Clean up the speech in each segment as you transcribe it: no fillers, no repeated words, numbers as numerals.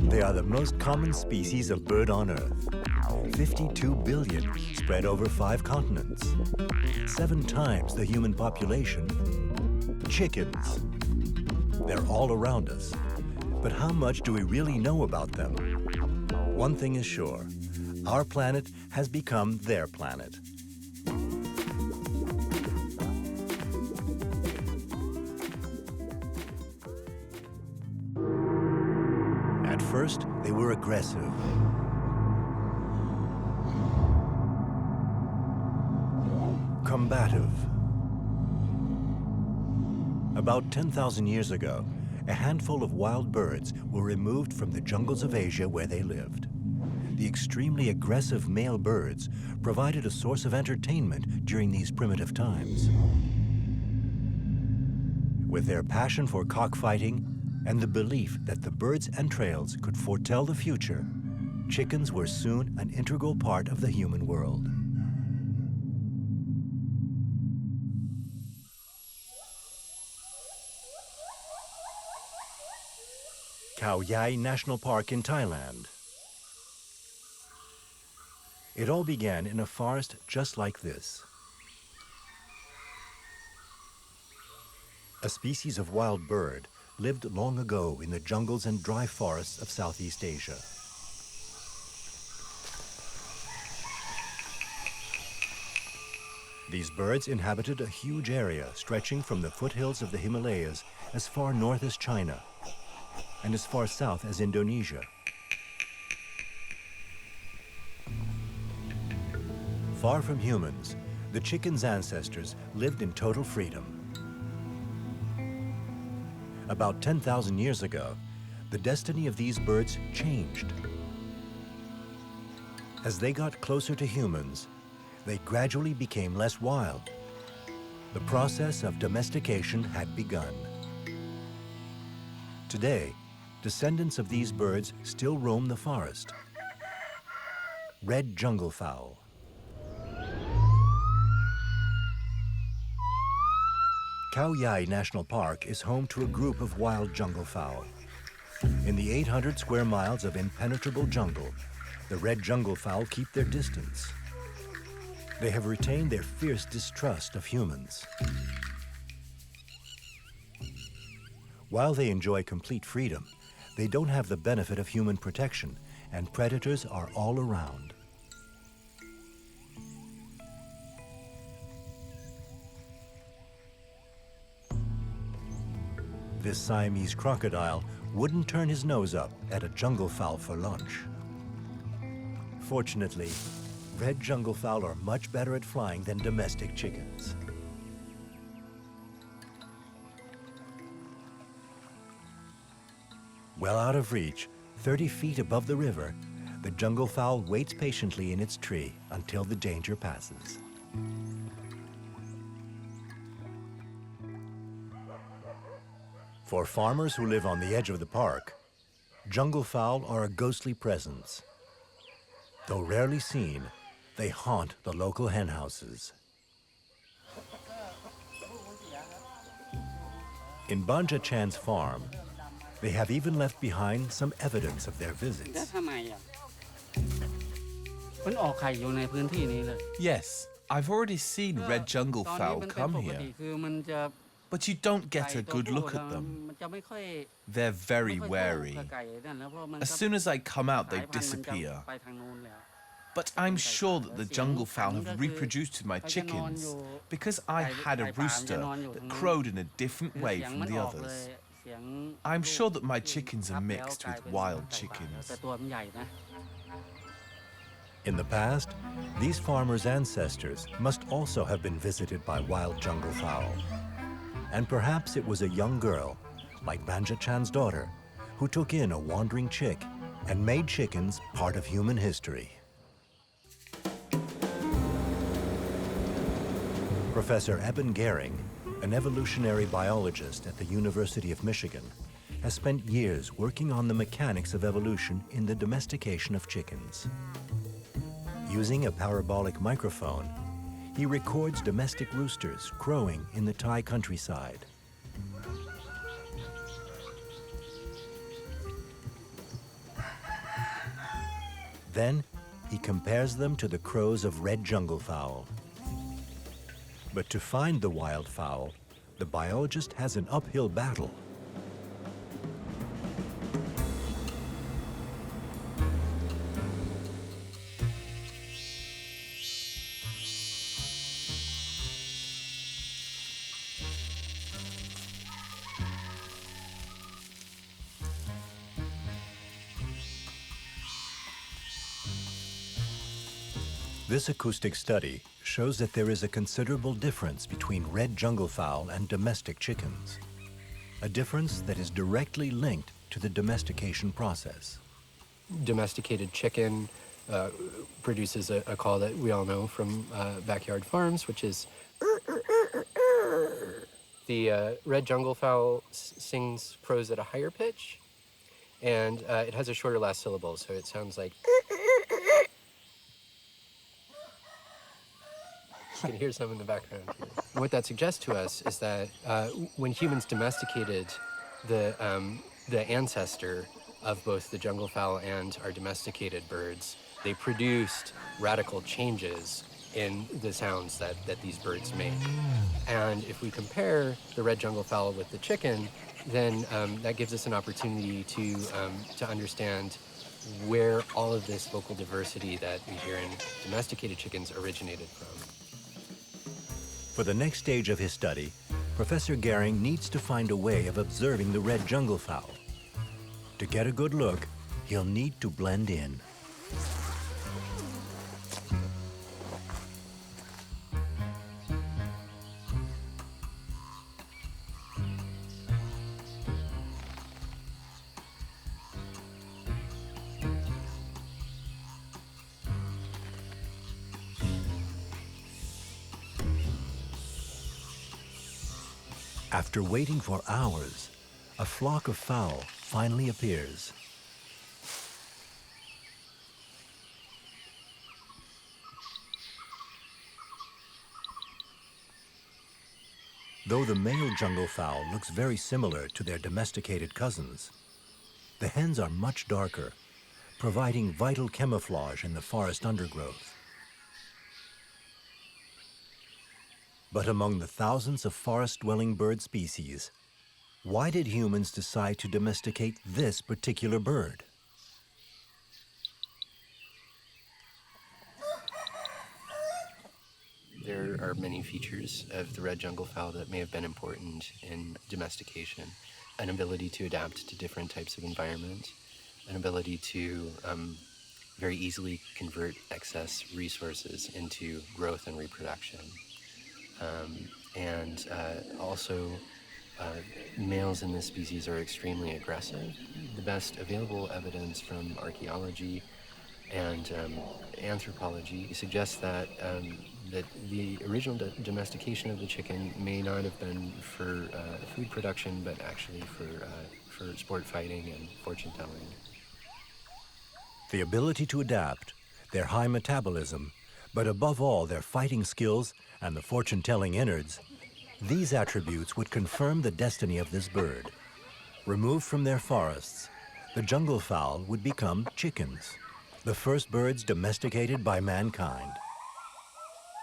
They are the most common species of bird on Earth. 52 billion spread over 5 continents. 7 times the human population. Chickens. They're all around us. But how much do we really know about them? One thing is sure. Our planet has become their planet. At first, they were aggressive. Combative. About 10,000 years ago, a handful of wild birds were removed from the jungles of Asia where they lived. The extremely aggressive male birds provided a source of entertainment during these primitive times. With their passion for cockfighting and the belief that the bird's entrails could foretell the future, chickens were soon an integral part of the human world. Khao National Park in Thailand. It all began in a forest just like this. A species of wild bird lived long ago in the jungles and dry forests of Southeast Asia. These birds inhabited a huge area stretching from the foothills of the Himalayas as far north as China and as far south as Indonesia. Far from humans, the chicken's ancestors lived in total freedom. About 10,000 years ago, the destiny of these birds changed. As they got closer to humans, they gradually became less wild. The process of domestication had begun. Today, descendants of these birds still roam the forest. Red Junglefowl. Khao National Park is home to a group of wild junglefowl. In the 800 square miles of impenetrable jungle, the red junglefowl keep their distance. They have retained their fierce distrust of humans. While they enjoy complete freedom, they don't have the benefit of human protection, and predators are all around. This Siamese crocodile wouldn't turn his nose up at a junglefowl for lunch. Fortunately, red junglefowl are much better at flying than domestic chickens. Well out of reach, 30 feet above the river, the junglefowl waits patiently in its tree until the danger passes. For farmers who live on the edge of the park, junglefowl are a ghostly presence. Though rarely seen, they haunt the local hen houses. In Banja Chan's farm, they have even left behind some evidence of their visits. Yes, I've already seen red junglefowl come here. But you don't get a good look at them. They're very wary. As soon as I come out, they disappear. But I'm sure that the junglefowl have reproduced with my chickens because I had a rooster that crowed in a different way from the others. I'm sure that my chickens are mixed with wild chickens. In the past, these farmers' ancestors must also have been visited by wild junglefowl. And perhaps it was a young girl, like Banja Chan's daughter, who took in a wandering chick and made chickens part of human history. Professor Eben Gering, an evolutionary biologist at the University of Michigan, has spent years working on the mechanics of evolution in the domestication of chickens. Using a parabolic microphone, he records domestic roosters crowing in the Thai countryside. Then, he compares them to the crows of red junglefowl. But to find the wildfowl, the biologist has an uphill battle. This acoustic study shows that there is a considerable difference between red junglefowl and domestic chickens, a difference that is directly linked to the domestication process. Domesticated chicken produces a call that we all know from backyard farms, which is the red junglefowl sings crows at a higher pitch, and it has a shorter last syllable, so it sounds like. You can hear some in the background. What that suggests to us is that when humans domesticated the ancestor of both the junglefowl and our domesticated birds, they produced radical changes in the sounds that these birds make. And if we compare the red junglefowl with the chicken, then that gives us an opportunity to understand where all of this vocal diversity that we hear in domesticated chickens originated from. For the next stage of his study, Professor Gering needs to find a way of observing the red junglefowl. To get a good look, he'll need to blend in. After waiting for hours, a flock of fowl finally appears. Though the male junglefowl looks very similar to their domesticated cousins, the hens are much darker, providing vital camouflage in the forest undergrowth. But among the thousands of forest-dwelling bird species, why did humans decide to domesticate this particular bird? There are many features of the red junglefowl that may have been important in domestication. An ability to adapt to different types of environment, an ability to very easily convert excess resources into growth and reproduction. Also, males in this species are extremely aggressive. The best available evidence from archaeology and anthropology suggests that that the original domestication of the chicken may not have been for food production, but actually for sport fighting and fortune telling. The ability to adapt, their high metabolism, but above all their fighting skills and the fortune-telling innards, these attributes would confirm the destiny of this bird. Removed from their forests, the junglefowl would become chickens, the first birds domesticated by mankind.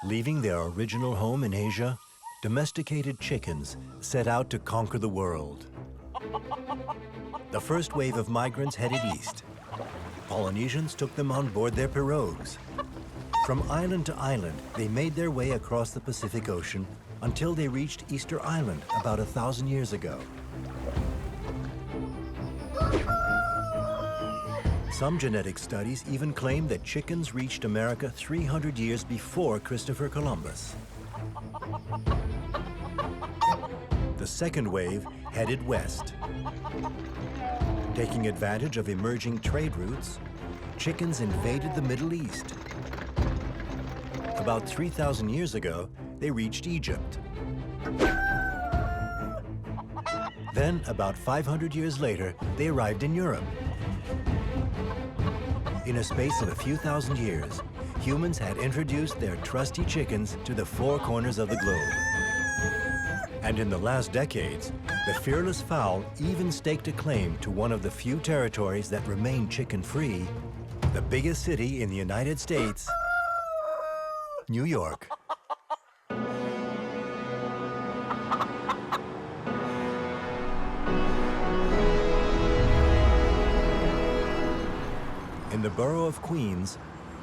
Leaving their original home in Asia, domesticated chickens set out to conquer the world. The first wave of migrants headed east. Polynesians took them on board their pirogues. From island to island, they made their way across the Pacific Ocean until they reached Easter Island about 1,000 years ago. Some genetic studies even claim that chickens reached America 300 years before Christopher Columbus. The second wave headed west. Taking advantage of emerging trade routes, chickens invaded the Middle East. About 3,000 years ago, they reached Egypt. Then, about 500 years later, they arrived in Europe. In a space of a few thousand years, humans had introduced their trusty chickens to the four corners of the globe. And in the last decades, the fearless fowl even staked a claim to one of the few territories that remain chicken-free, the biggest city in the United States, New York. In the borough of Queens,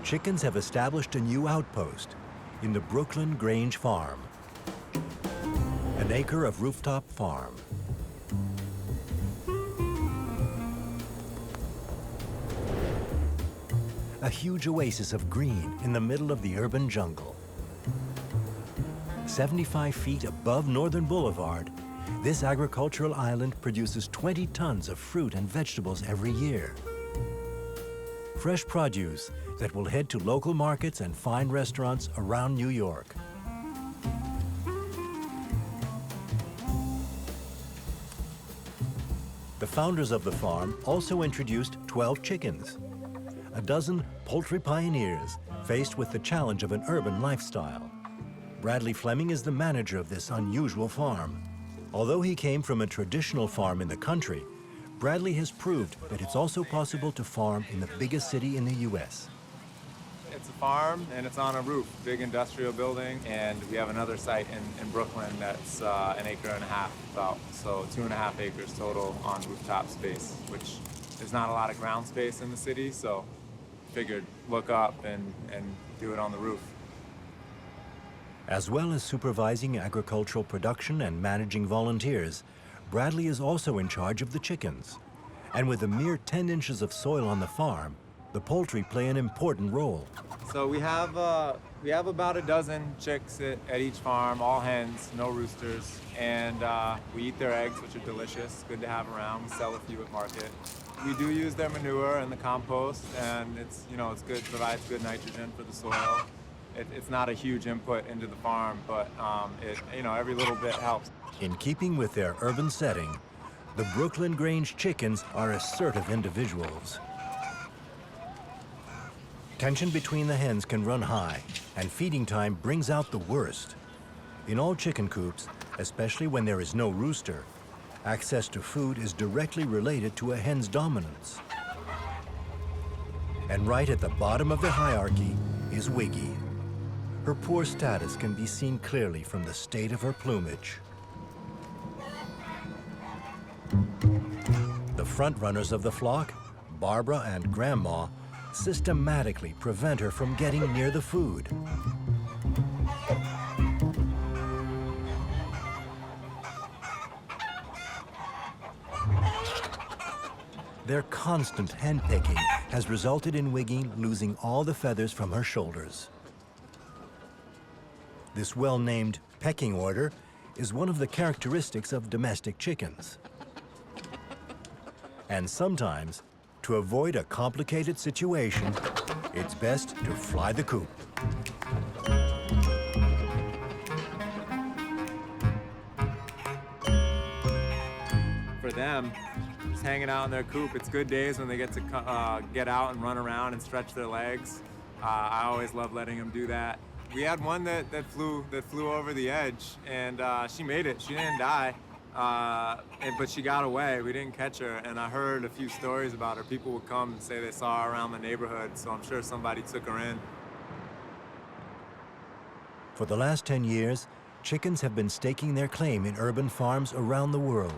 chickens have established a new outpost in the Brooklyn Grange Farm, an acre of rooftop farm. A huge oasis of green in the middle of the urban jungle. 75 feet above Northern Boulevard, this agricultural island produces 20 tons of fruit and vegetables every year. Fresh produce that will head to local markets and fine restaurants around New York. The founders of the farm also introduced 12 chickens. A dozen poultry pioneers faced with the challenge of an urban lifestyle. Bradley Fleming is the manager of this unusual farm. Although he came from a traditional farm in the country, Bradley has proved that it's also possible to farm in the biggest city in the U.S. It's a farm and it's on a roof, big industrial building, and we have another site in Brooklyn that's an acre and a half about, so 2.5 acres total on rooftop space, which is not a lot of ground space in the city, so figured look up and do it on the roof. As well as supervising agricultural production and managing volunteers, Bradley is also in charge of the chickens. And with a mere 10 inches of soil on the farm, the poultry play an important role. So we have about a dozen chicks at each farm, all hens, no roosters, and we eat their eggs, which are delicious, good to have around. We sell a few at market. We do use their manure and the compost, and it's good, provides good nitrogen for the soil. It's not a huge input into the farm, but every little bit helps. In keeping with their urban setting, the Brooklyn Grange chickens are assertive individuals. Tension between the hens can run high, and feeding time brings out the worst. In all chicken coops, especially when there is no rooster, access to food is directly related to a hen's dominance. And right at the bottom of the hierarchy is Wiggy. Her poor status can be seen clearly from the state of her plumage. The front runners of the flock, Barbara and Grandma, systematically prevent her from getting near the food. Their constant hen-pecking has resulted in Wiggy losing all the feathers from her shoulders. This well-named pecking order is one of the characteristics of domestic chickens. And sometimes, to avoid a complicated situation, it's best to fly the coop. For them, just hanging out in their coop, it's good days when they get to get out and run around and stretch their legs. I always love letting them do that. We had one that flew over the edge, and she made it. She didn't die, but she got away. We didn't catch her, and I heard a few stories about her. People would come and say they saw her around the neighborhood, so I'm sure somebody took her in. For the last 10 years, chickens have been staking their claim in urban farms around the world.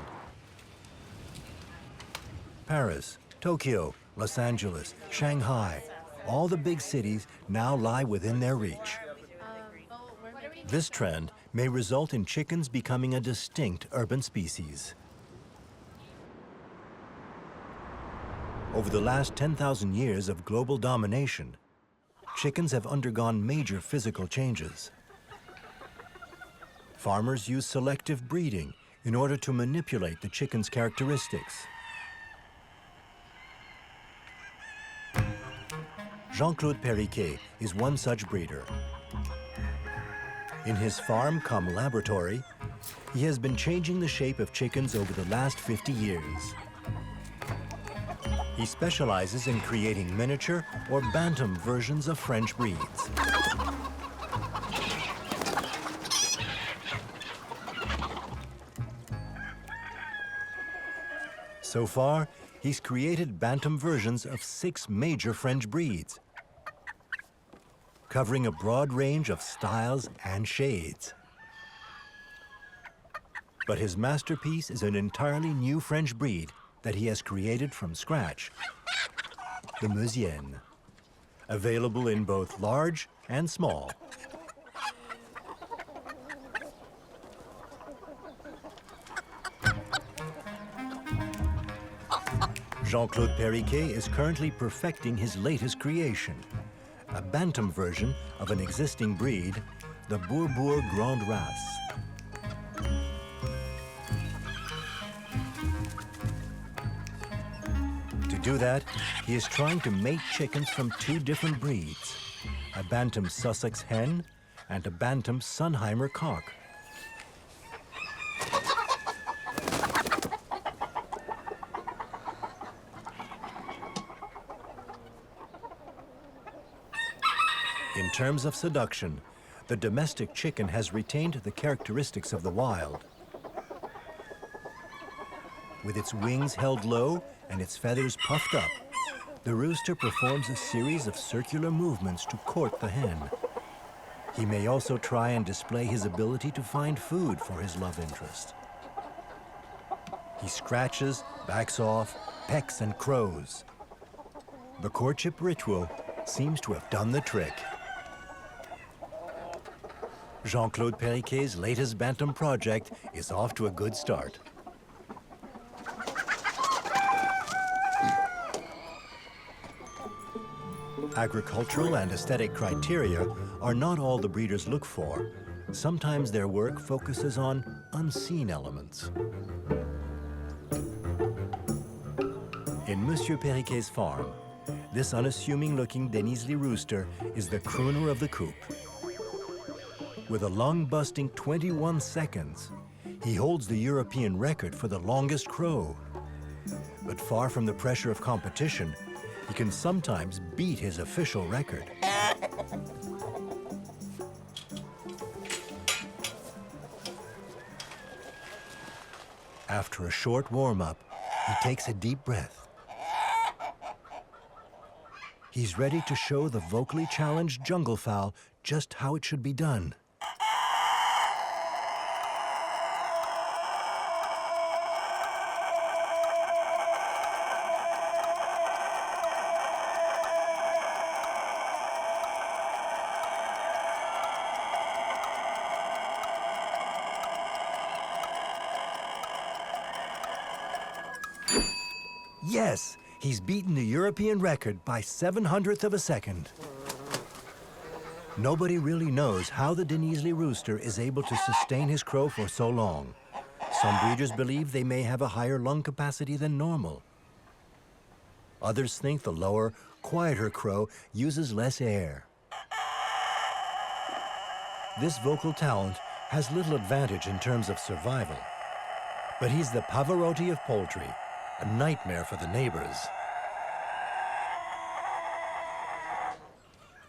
Paris, Tokyo, Los Angeles, Shanghai, all the big cities now lie within their reach. This trend may result in chickens becoming a distinct urban species. Over the last 10,000 years of global domination, chickens have undergone major physical changes. Farmers use selective breeding in order to manipulate the chicken's characteristics. Jean-Claude Periquet is one such breeder. In his farm-cum-laboratory, he has been changing the shape of chickens over the last 50 years. He specializes in creating miniature or bantam versions of French breeds. So far, he's created bantam versions of 6 major French breeds, covering a broad range of styles and shades. But his masterpiece is an entirely new French breed that he has created from scratch, the Meusienne, available in both large and small. Jean-Claude Periquet is currently perfecting his latest creation, a bantam version of an existing breed, the Bourbourg Grande Race. To do that, he is trying to mate chickens from 2 different breeds, a bantam Sussex hen and a bantam Sunheimer cock. In terms of seduction, the domestic chicken has retained the characteristics of the wild. With its wings held low and its feathers puffed up, the rooster performs a series of circular movements to court the hen. He may also try and display his ability to find food for his love interest. He scratches, backs off, pecks and crows. The courtship ritual seems to have done the trick. Jean-Claude Periquet's latest bantam project is off to a good start. Agricultural and aesthetic criteria are not all the breeders look for. Sometimes their work focuses on unseen elements. In Monsieur Periquet's farm, this unassuming-looking Denizli rooster is the crooner of the coop. With a lung-busting 21 seconds, he holds the European record for the longest crow. But far from the pressure of competition, he can sometimes beat his official record. After a short warm-up, he takes a deep breath. He's ready to show the vocally challenged junglefowl just how it should be done. Yes, he's beaten the European record by 7/100th of a second. Nobody really knows how the Denizli rooster is able to sustain his crow for so long. Some breeders believe they may have a higher lung capacity than normal. Others think the lower, quieter crow uses less air. This vocal talent has little advantage in terms of survival, but he's the Pavarotti of poultry, a nightmare for the neighbors.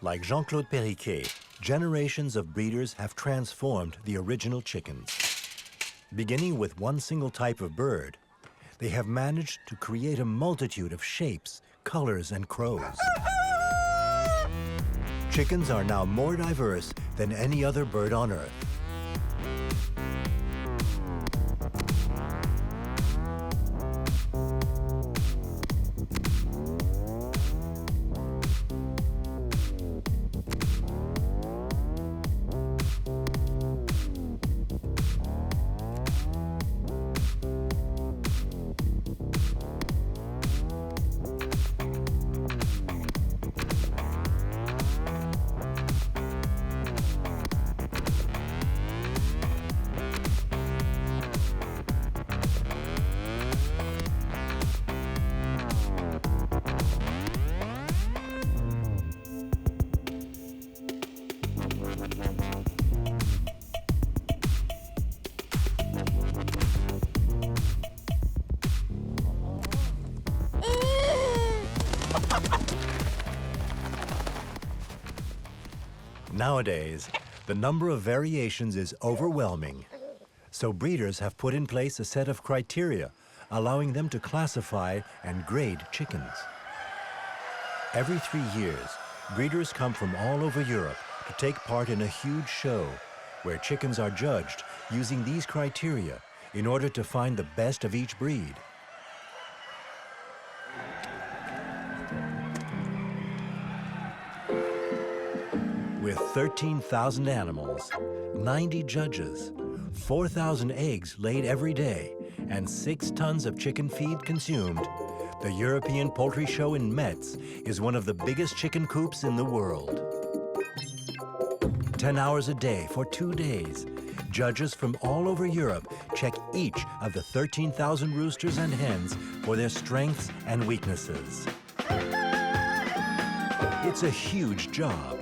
Like Jean-Claude Periquet, generations of breeders have transformed the original chickens. Beginning with one single type of bird, they have managed to create a multitude of shapes, colors, and crows. Chickens are now more diverse than any other bird on Earth. Nowadays, the number of variations is overwhelming. So breeders have put in place a set of criteria allowing them to classify and grade chickens. Every 3 years, breeders come from all over Europe to take part in a huge show where chickens are judged using these criteria in order to find the best of each breed. With 13,000 animals, 90 judges, 4,000 eggs laid every day, and 6 tons of chicken feed consumed, the European Poultry Show in Metz is one of the biggest chicken coops in the world. 10 hours a day for 2 days, judges from all over Europe check each of the 13,000 roosters and hens for their strengths and weaknesses. It's a huge job.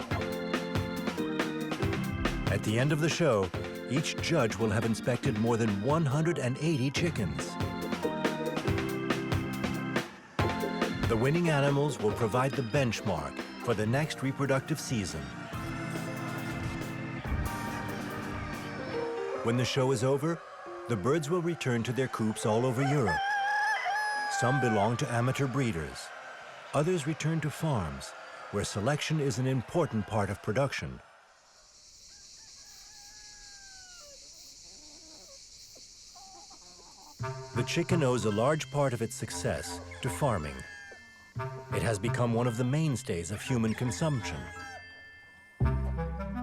At the end of the show, each judge will have inspected more than 180 chickens. The winning animals will provide the benchmark for the next reproductive season. When the show is over, the birds will return to their coops all over Europe. Some belong to amateur breeders. Others return to farms, where selection is an important part of production. The chicken owes a large part of its success to farming. It has become one of the mainstays of human consumption.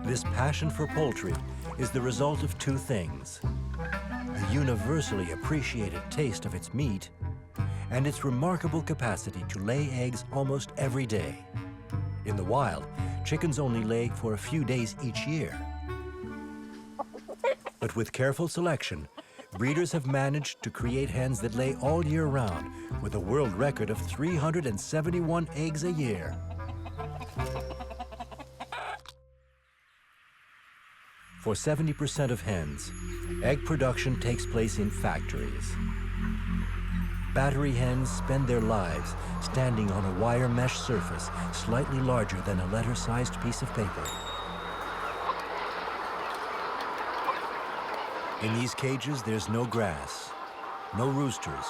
This passion for poultry is the result of 2 things: the universally appreciated taste of its meat and its remarkable capacity to lay eggs almost every day. In the wild, chickens only lay for a few days each year. But with careful selection, breeders have managed to create hens that lay all year round with a world record of 371 eggs a year. For 70% of hens, egg production takes place in factories. Battery hens spend their lives standing on a wire mesh surface slightly larger than a letter-sized piece of paper. In these cages, there's no grass, no roosters,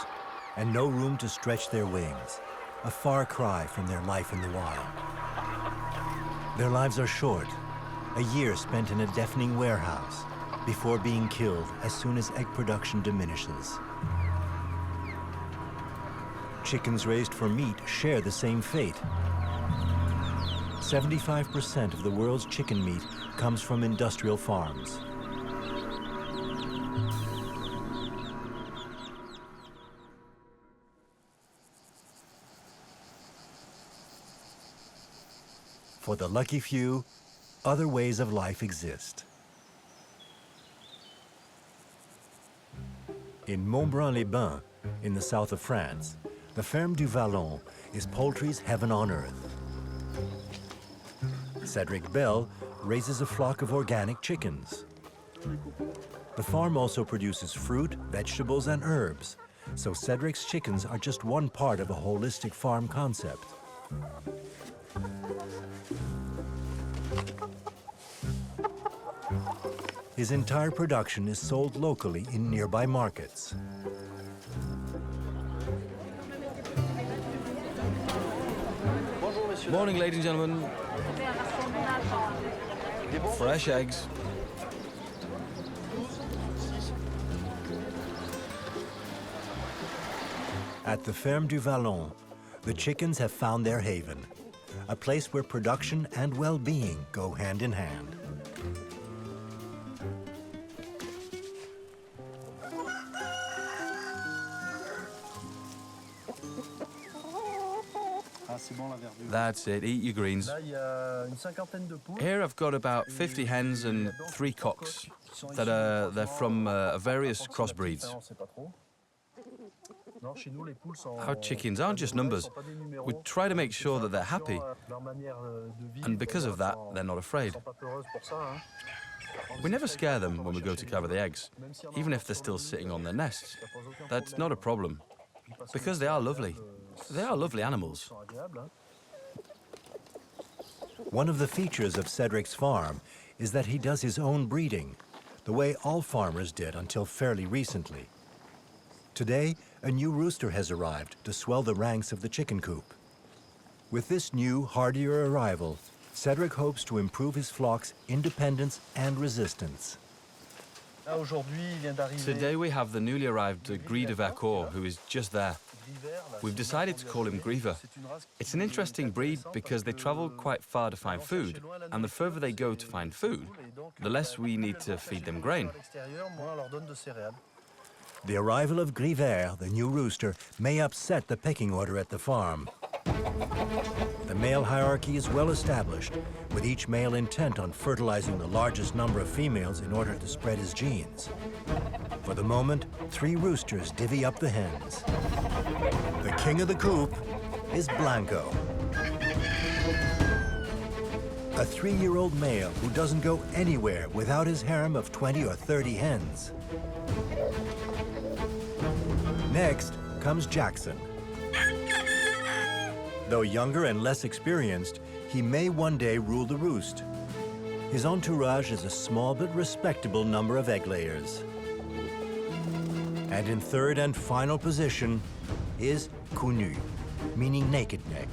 and no room to stretch their wings, a far cry from their life in the wild. Their lives are short, a year spent in a deafening warehouse before being killed as soon as egg production diminishes. Chickens raised for meat share the same fate. 75% of the world's chicken meat comes from industrial farms. For the lucky few, other ways of life exist. In Montbrun-les-Bains, in the south of France, the Ferme du Vallon is poultry's heaven on earth. Cedric Bell raises a flock of organic chickens. The farm also produces fruit, vegetables, and herbs, so Cedric's chickens are just one part of a holistic farm concept. His entire production is sold locally in nearby markets. Morning, ladies and gentlemen. Fresh eggs. At the Ferme du Vallon, the chickens have found their haven, a place where production and well-being go hand in hand. That's it, eat your greens. Here I've got about 50 hens and 3 cocks they're from various crossbreeds. Our chickens aren't just numbers. We try to make sure that they're happy, and because of that, they're not afraid. We never scare them when we go to cover the eggs, even if they're still sitting on their nests. That's not a problem, because they are lovely. They are lovely animals. One of the features of Cedric's farm is that he does his own breeding, the way all farmers did until fairly recently. Today, a new rooster has arrived to swell the ranks of the chicken coop. With this new, hardier arrival, Cedric hopes to improve his flock's independence and resistance. Today we have the newly arrived Gris de Vercors, who is just there. We've decided to call him Griever. It's an interesting breed because they travel quite far to find food, and the further they go to find food, the less we need to feed them grain. The arrival of Griever, the new rooster, may upset the pecking order at the farm. The male hierarchy is well established, with each male intent on fertilizing the largest number of females in order to spread his genes. For the moment, 3 roosters divvy up the hens. The king of the coop is Blanco, a 3-year-old male who doesn't go anywhere without his harem of 20 or 30 hens. Next comes Jackson. Though younger and less experienced, he may one day rule the roost. His entourage is a small but respectable number of egg layers. And in third and final position is Cunu, meaning naked neck.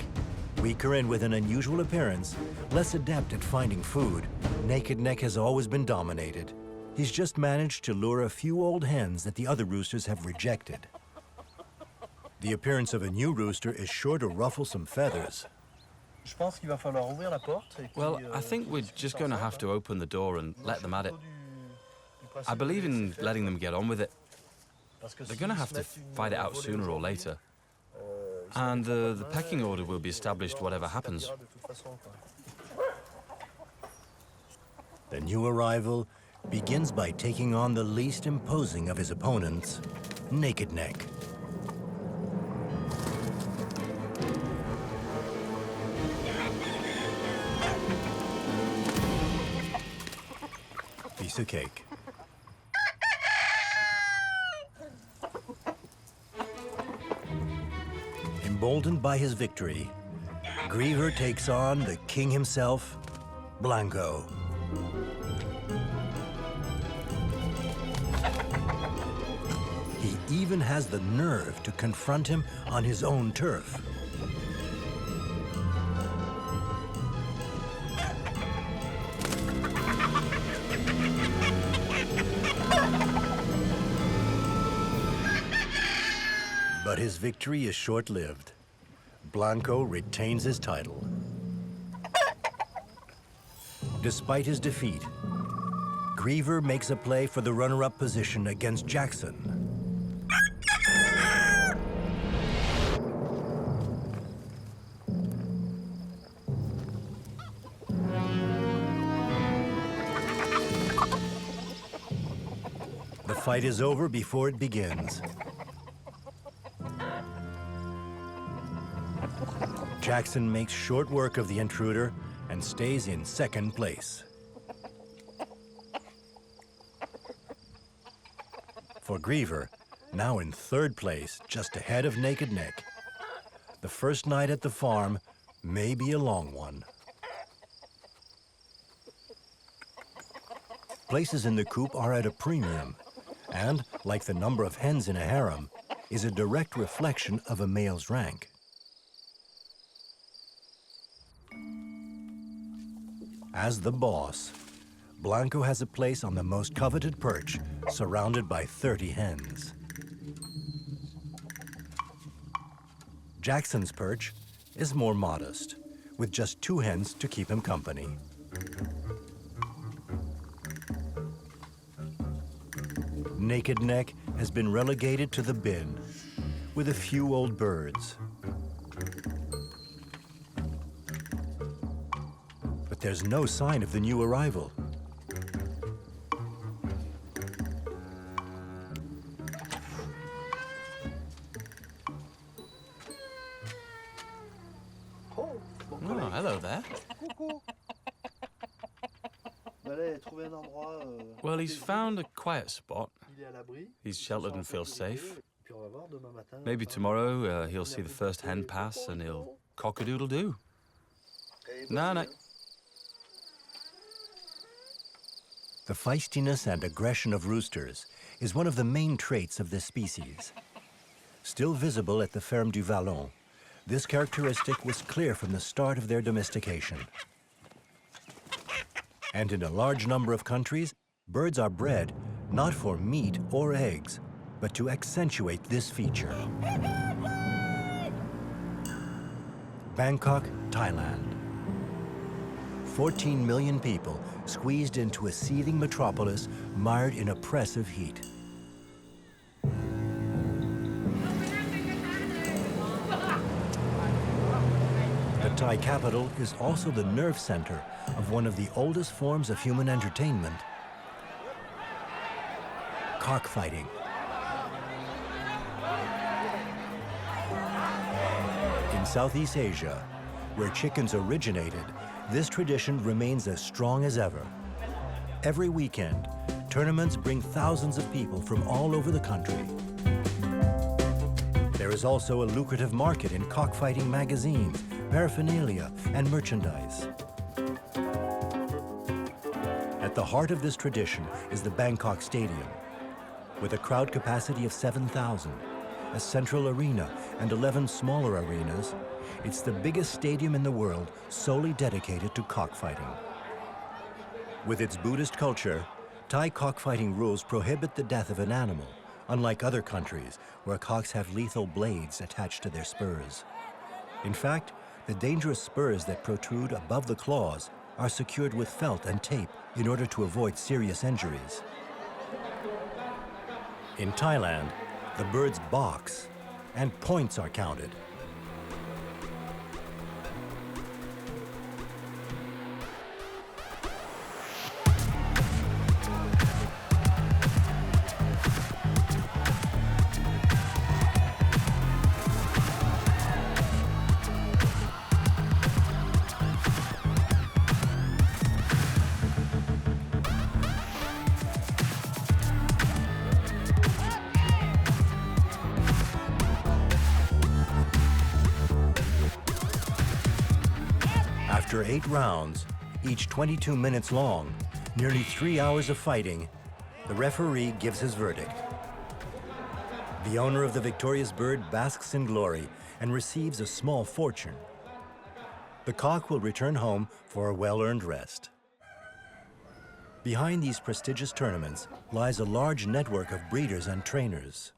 Weaker and with an unusual appearance, less adept at finding food, naked neck has always been dominated. He's just managed to lure a few old hens that the other roosters have rejected. The appearance of a new rooster is sure to ruffle some feathers. Well, I think we're just going to have to open the door and let them at it. I believe in letting them get on with it. They're going to have to fight it out sooner or later. And the pecking order will be established whatever happens. The new arrival begins by taking on the least imposing of his opponents, Naked Neck. Piece of cake. Emboldened by his victory, Griever takes on the king himself, Blanco. He even has the nerve to confront him on his own turf. But his victory is short-lived. Blanco retains his title. Despite his defeat, Griever makes a play for the runner-up position against Jackson. The fight is over before it begins. Jackson makes short work of the intruder and stays in second place. For Griever, now in third place, just ahead of Naked Neck, the first night at the farm may be a long one. Places in the coop are at a premium, and, like the number of hens in a harem, is a direct reflection of a male's rank. As the boss, Blanco has a place on the most coveted perch, surrounded by 30 hens. Jackson's perch is more modest, with just 2 hens to keep him company. Naked Neck has been relegated to the bin, with a few old birds. But there's no sign of the new arrival. Oh, hello there. Well, he's found a quiet spot. He's sheltered and feels safe. Maybe tomorrow he'll see the first hen pass and he'll cock-a-doodle-doo. No, The feistiness and aggression of roosters is one of the main traits of this species. Still visible at the Ferme du Vallon, this characteristic was clear from the start of their domestication. And in a large number of countries, birds are bred not for meat or eggs, but to accentuate this feature. Bangkok, Thailand. 14 million people squeezed into a seething metropolis mired in oppressive heat. The Thai capital is also the nerve center of one of the oldest forms of human entertainment, cockfighting. In Southeast Asia, where chickens originated, this tradition remains as strong as ever. Every weekend, tournaments bring thousands of people from all over the country. There is also a lucrative market in cockfighting magazines, paraphernalia, and merchandise. At the heart of this tradition is the Bangkok Stadium. With a crowd capacity of 7,000, a central arena, and 11 smaller arenas, it's the biggest stadium in the world solely dedicated to cockfighting. With its Buddhist culture, Thai cockfighting rules prohibit the death of an animal, unlike other countries where cocks have lethal blades attached to their spurs. In fact, the dangerous spurs that protrude above the claws are secured with felt and tape in order to avoid serious injuries. In Thailand, the birds box and points are counted. After 8 rounds, each 22 minutes long, nearly 3 hours of fighting, the referee gives his verdict. The owner of the victorious bird basks in glory and receives a small fortune. The cock will return home for a well-earned rest. Behind these prestigious tournaments lies a large network of breeders and trainers.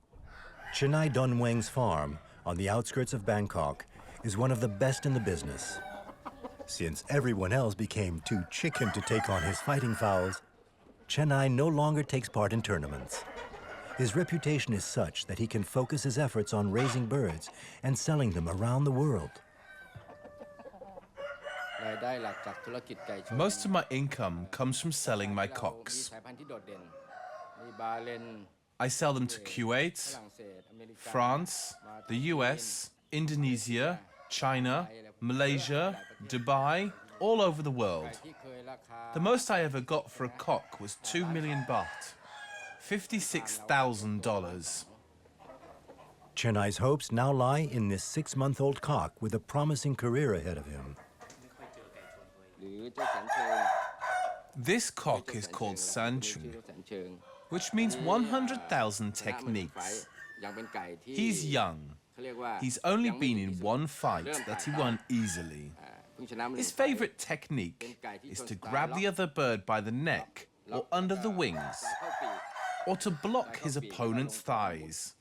Chennai Don Mueng's farm, on the outskirts of Bangkok, is one of the best in the business. Since everyone else became too chicken to take on his fighting fowls, Chennai no longer takes part in tournaments. His reputation is such that he can focus his efforts on raising birds and selling them around the world. Most of my income comes from selling my cocks. I sell them to Kuwait, France, the US, Indonesia, China, Malaysia, Dubai, all over the world. The most I ever got for a cock was 2 million baht, $56,000. Chennai's hopes now lie in this 6-month-old cock with a promising career ahead of him. This cock is called Sanchung, which means 100,000 techniques. He's young. He's only been in one fight that he won easily. His favorite technique is to grab the other bird by the neck or under the wings, or to block his opponent's thighs.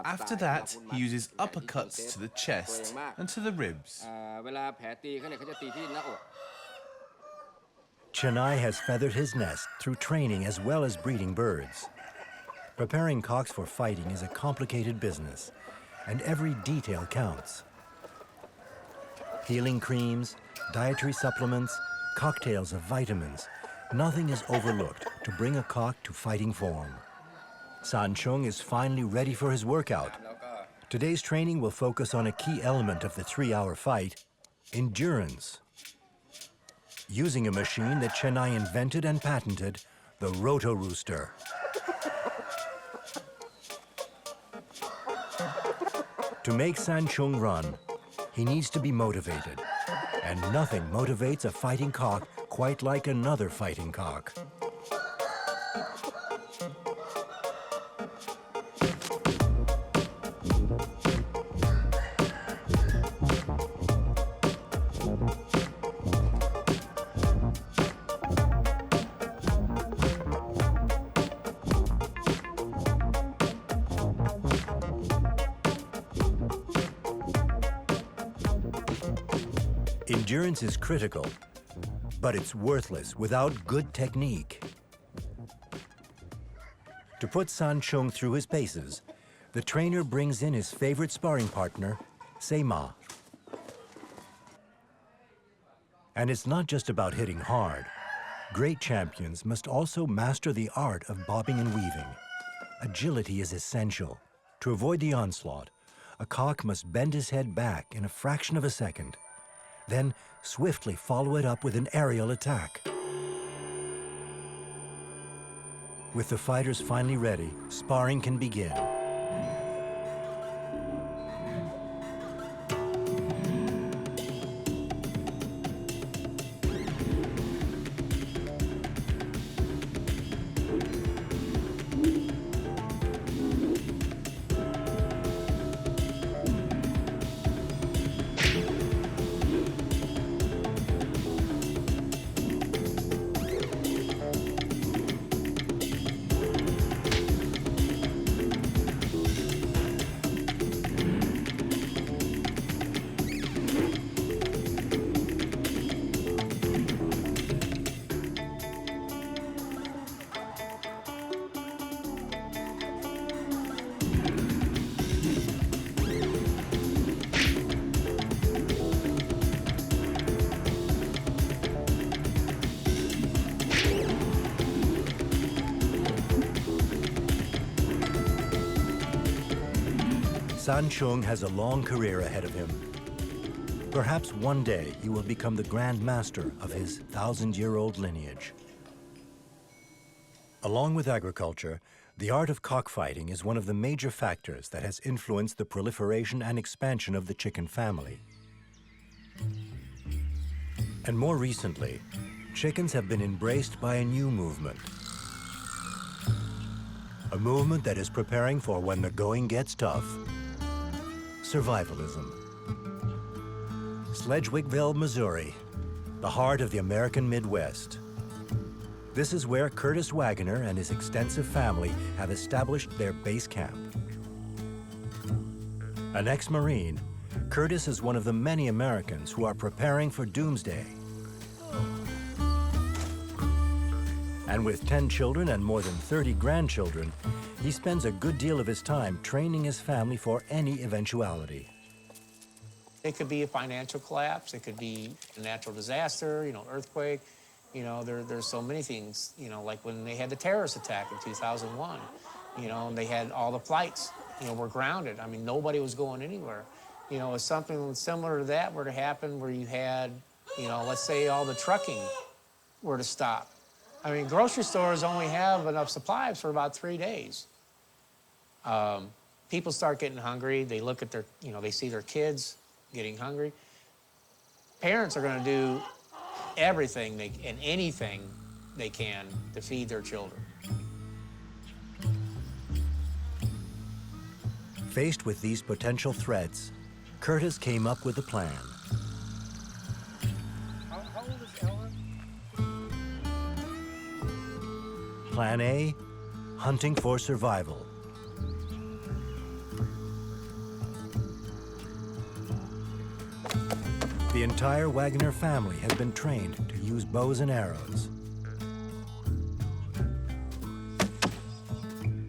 After that, he uses uppercuts to the chest and to the ribs. Chennai has feathered his nest through training as well as breeding birds. Preparing cocks for fighting is a complicated business, and every detail counts. Healing creams, dietary supplements, cocktails of vitamins, nothing is overlooked to bring a cock to fighting form. Sanchung is finally ready for his workout. Today's training will focus on a key element of the 3-hour fight, endurance. Using a machine that Chennai invented and patented, the roto-rooster. To make Sanchung run, he needs to be motivated. And nothing motivates a fighting cock quite like another fighting cock. Endurance is critical, but it's worthless without good technique. To put San Chung through his paces, the trainer brings in his favorite sparring partner, Seima. And it's not just about hitting hard. Great champions must also master the art of bobbing and weaving. Agility is essential. To avoid the onslaught, a cock must bend his head back in a fraction of a second, then swiftly follow it up with an aerial attack. With the fighters finally ready, sparring can begin. San Chung has a long career ahead of him. Perhaps one day he will become the Grand Master of his 1,000-year-old lineage. Along with agriculture, the art of cockfighting is one of the major factors that has influenced the proliferation and expansion of the chicken family. And more recently, chickens have been embraced by a new movement. A movement that is preparing for when the going gets tough. Survivalism. Sedgwickville, Missouri, the heart of the American Midwest. This is where Curtis Wagoner and his extensive family have established their base camp. An ex-Marine, Curtis is one of the many Americans who are preparing for doomsday. And with 10 children and more than 30 grandchildren, he spends a good deal of his time training his family for any eventuality. It could be a financial collapse, it could be a natural disaster, earthquake. There's so many things, like when they had the terrorist attack in 2001, and they had all the flights, were grounded. I mean, nobody was going anywhere. If something similar to that were to happen where you had, let's say all the trucking were to stop. I mean, grocery stores only have enough supplies for about 3 days. People start getting hungry. They look at their, they see their kids getting hungry. Parents are going to do everything and anything they can to feed their children. Faced with these potential threats, Curtis came up with a plan. How old is Ella? Plan A, hunting for survival. The entire Wagoner family has been trained to use bows and arrows.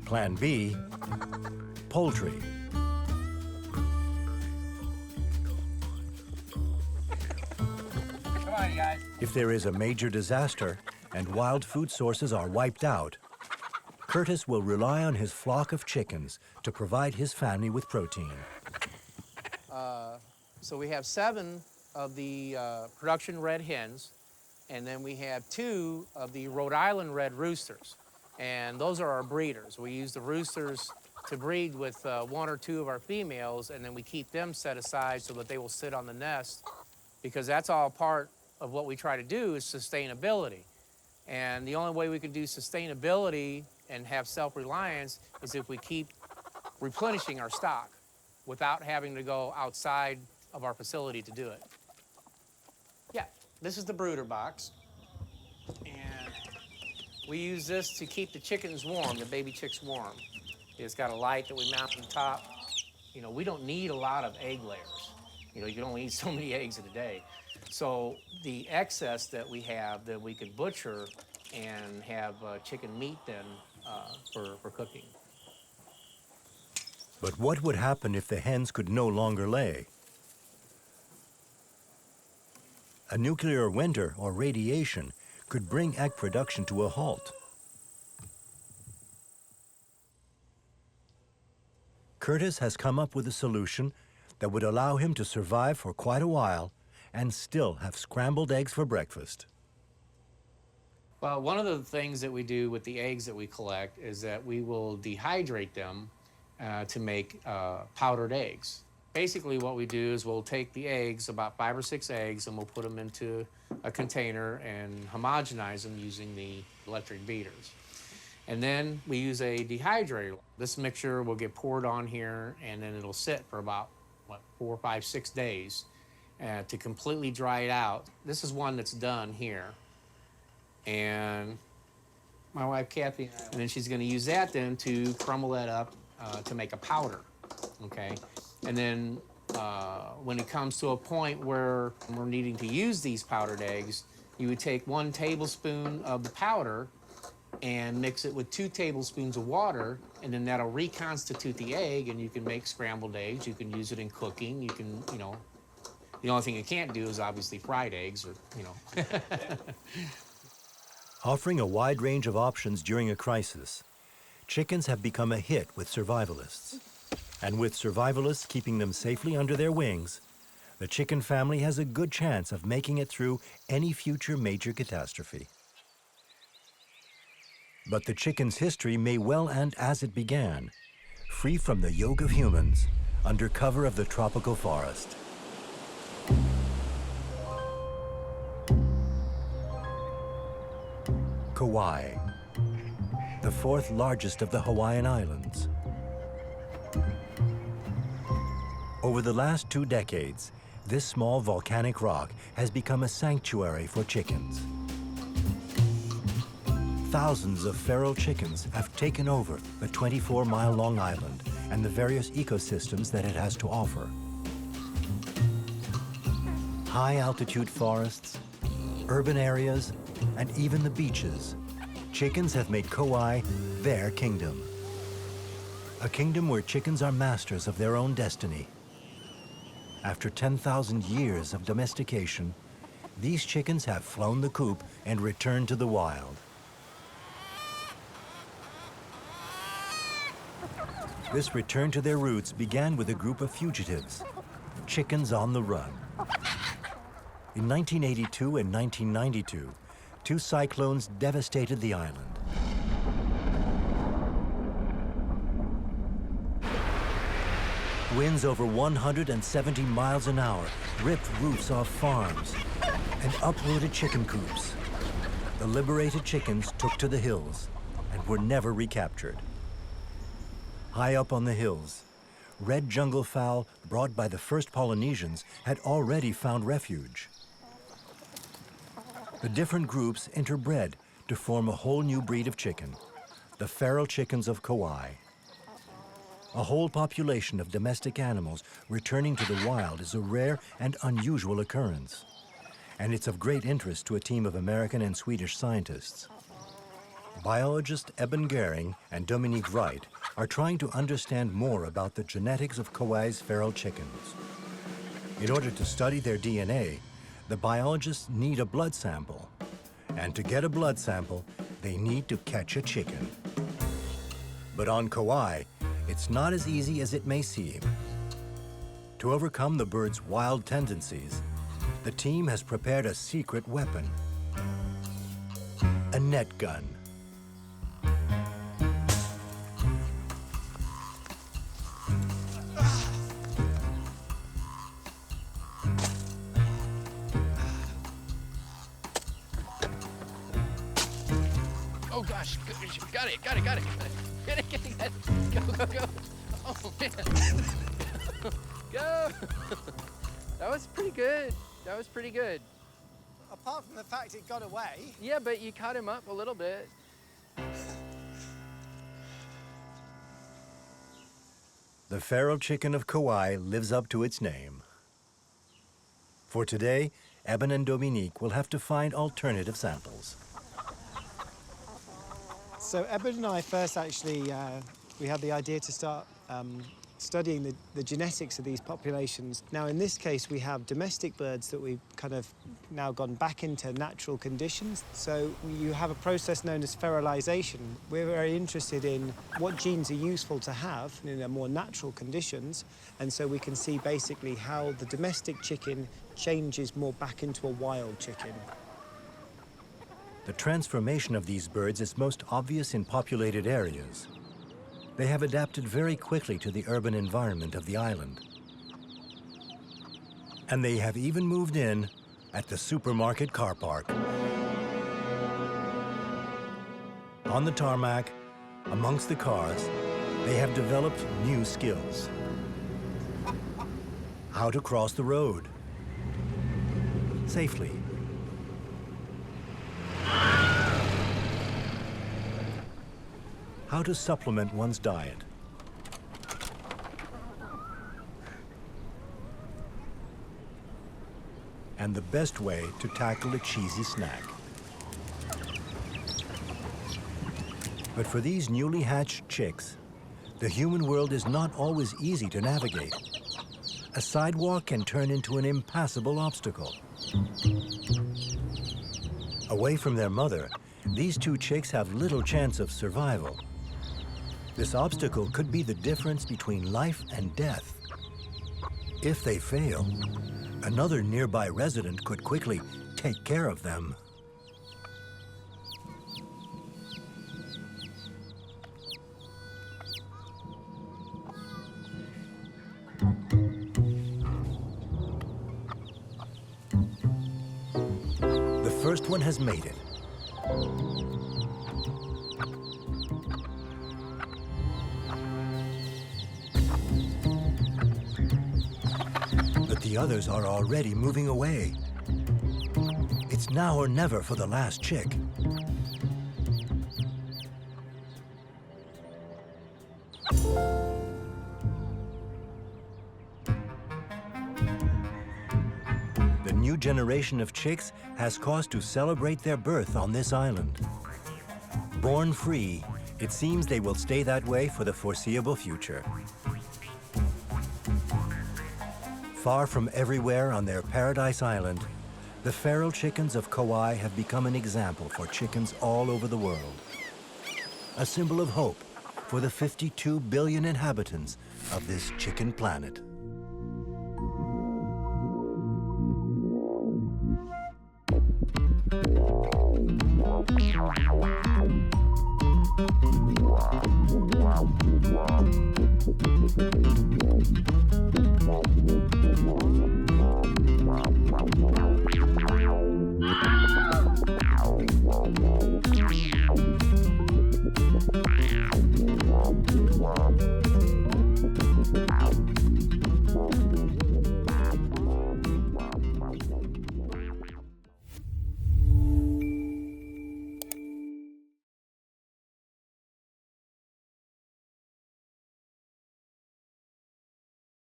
Plan B, poultry. Come on, you guys. If there is a major disaster and wild food sources are wiped out, Curtis will rely on his flock of chickens to provide his family with protein. So we have 7 of the production red hens, and then we have 2 of the Rhode Island red roosters. And those are our breeders. We use the roosters to breed with 1 or 2 of our females, and then we keep them set aside so that they will sit on the nest, because that's all part of what we try to do is sustainability. And the only way we can do sustainability and have self-reliance is if we keep replenishing our stock without having to go outside of our facility to do it. Yeah, this is the brooder box. And we use this to keep the chickens warm, the baby chicks warm. It's got a light that we mount on the top. You know, we don't need a lot of egg layers. You know, you can only eat so many eggs in a day. So the excess that we have that we could butcher and have chicken meat then for cooking. But what would happen if the hens could no longer lay? A nuclear winter or radiation could bring egg production to a halt. Curtis has come up with a solution that would allow him to survive for quite a while and still have scrambled eggs for breakfast. Well, one of the things that we do with the eggs that we collect is that we will dehydrate them to make powdered eggs. Basically what we do is we'll take the eggs, about 5 or 6 eggs, and we'll put them into a container and homogenize them using the electric beaters. And then we use a dehydrator. This mixture will get poured on here, and then it'll sit for about, 4, 5, 6 days to completely dry it out. This is one that's done here. And my wife, Kathy, and then she's gonna use that then to crumble that up to make a powder, okay? And then when it comes to a point where we're needing to use these powdered eggs, you would take 1 tablespoon of the powder and mix it with 2 tablespoons of water, and then that'll reconstitute the egg, and you can make scrambled eggs. You can use it in cooking. You can, you know, the only thing you can't do is obviously fried eggs, or, you know. Offering a wide range of options during a crisis, chickens have become a hit with survivalists. And with survivalists keeping them safely under their wings, the chicken family has a good chance of making it through any future major catastrophe. But the chicken's history may well end as it began, free from the yoke of humans, under cover of the tropical forest. Kauai, the 4th largest of the Hawaiian Islands. Over the last 2 decades, this small volcanic rock has become a sanctuary for chickens. Thousands of feral chickens have taken over the 24-mile-long island and the various ecosystems that it has to offer. High-altitude forests, urban areas, and even the beaches, chickens have made Kauai their kingdom. A kingdom where chickens are masters of their own destiny. After 10,000 years of domestication, these chickens have flown the coop and returned to the wild. This return to their roots began with a group of fugitives, chickens on the run. In 1982 and 1992, 2 cyclones devastated the island. Winds over 170 miles an hour ripped roofs off farms and uprooted chicken coops. The liberated chickens took to the hills and were never recaptured. High up on the hills, red junglefowl brought by the first Polynesians had already found refuge. The different groups interbred to form a whole new breed of chicken, the feral chickens of Kauai. A whole population of domestic animals returning to the wild is a rare and unusual occurrence, and it's of great interest to a team of American and Swedish scientists. Biologist Eben Gering and Dominique Wright are trying to understand more about the genetics of Kauai's feral chickens. In order to study their DNA, the biologists need a blood sample. And to get a blood sample, they need to catch a chicken. But on Kauai, it's not as easy as it may seem. To overcome the bird's wild tendencies, the team has prepared a secret weapon, a net gun. Oh gosh, got it. Get it. Go. Oh man. Go. That was pretty good. Apart from the fact it got away. Yeah, but you caught him up a little bit. The feral chicken of Kauai lives up to its name. For today, Eben and Dominique will have to find alternative samples. So Eben and I first actually, we had the idea to start studying the genetics of these populations. Now in this case we have domestic birds that we've kind of now gone back into natural conditions. So you have a process known as fertilization. We're very interested in what genes are useful to have in a more natural conditions, and so we can see basically how the domestic chicken changes more back into a wild chicken. The transformation of these birds is most obvious in populated areas. They have adapted very quickly to the urban environment of the island. And they have even moved in at the supermarket car park. On the tarmac, amongst the cars, they have developed new skills. How to cross the road safely. How to supplement one's diet. And the best way to tackle a cheesy snack. But for these newly hatched chicks, the human world is not always easy to navigate. A sidewalk can turn into an impassable obstacle. Away from their mother, these two chicks have little chance of survival. This obstacle could be the difference between life and death. If they fail, another nearby resident could quickly take care of them. The first one has made it. The others are already moving away. It's now or never for the last chick. The new generation of chicks has cause to celebrate their birth on this island. Born free, it seems they will stay that way for the foreseeable future. Far from everywhere on their paradise island, the feral chickens of Kauai have become an example for chickens all over the world. A symbol of hope for the 52 billion inhabitants of this chicken planet.